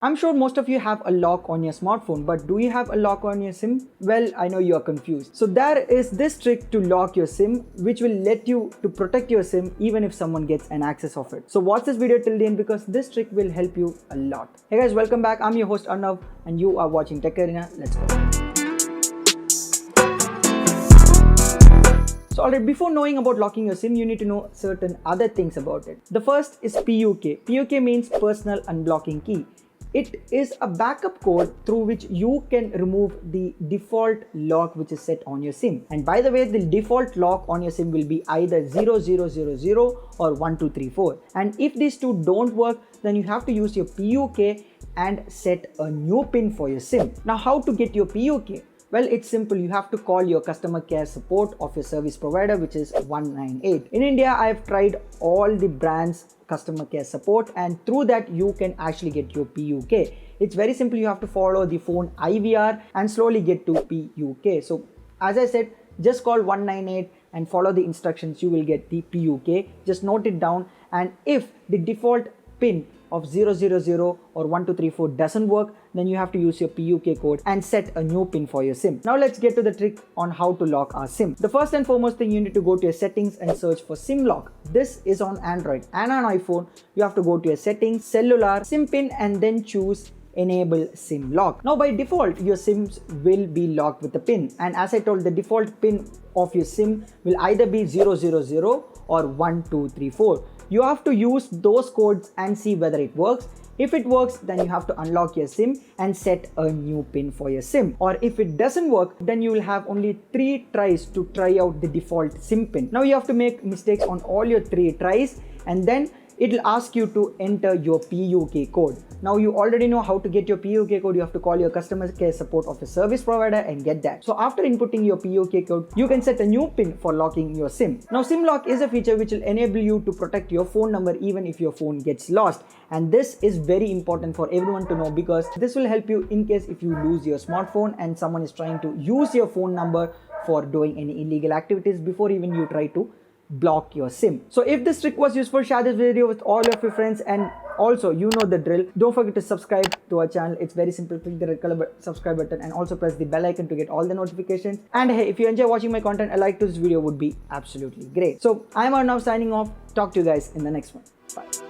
I'm sure most of you have a lock on your smartphone, but do you have a lock on your SIM? Well, I know you are confused. So there is this trick to lock your SIM, which will let you to protect your SIM even if someone gets an access of it. So watch this video till the end because this trick will help you a lot. Hey guys, welcome back. I'm your host Arnav and you are watching Tech Arena. Let's go. So alright, before knowing about locking your SIM, you need to know certain other things about it. The first is PUK. PUK means personal unblocking key. It is a backup code through which you can remove the default lock which is set on your SIM. And by the way, the default lock on your SIM will be either 0000 or 1234. And if these two don't work, then you have to use your PUK and set a new pin for your SIM. Now, how to get your PUK? Well, it's simple. You have to call your customer care support of your service provider, which is 198. In India, I've tried all the brands customer care support, and through that you can actually get your PUK. It's very simple. You have to follow the phone IVR and slowly get to PUK. So as I said, just call 198 and follow the instructions. You will get the PUK. Just note it down, and if the default pin of 000 or 1234 doesn't work, then you have to use your PUK code and set a new pin for your SIM. Now let's get to the trick on how to lock our SIM. The first and foremost thing, you need to go to your settings and search for SIM lock. This is on Android, and on iPhone you have to go to your settings, cellular, SIM pin, and then choose enable SIM lock. Now by default your SIMs will be locked with a pin, and as I told, the default pin of your SIM will either be 000 or 1234. You have to use those codes and see whether it works. If it works, then you have to unlock your SIM and set a new pin for your SIM. Or if it doesn't work, then you will have only 3 tries to try out the default SIM pin. Now you have to make mistakes on all your 3 tries, and then it will ask you to enter your PUK code. Now you already know how to get your PUK code. You have to call your customer care support of a service provider and get that. So after inputting your PUK code, you can set a new pin for locking your SIM. Now SIM lock is a feature which will enable you to protect your phone number even if your phone gets lost. And this is very important for everyone to know, because this will help you in case if you lose your smartphone and someone is trying to use your phone number for doing any illegal activities before even you try to block your SIM. So if this trick was useful, share this video with all of your friends, and also you know the drill. Don't forget to subscribe to our channel. It's very simple. Click the red color subscribe button and also press the bell icon to get all the notifications. And hey, if you enjoy watching my content, a like to this video would be absolutely great. So I'm Arnav signing off. Talk to you guys in the next one. Bye.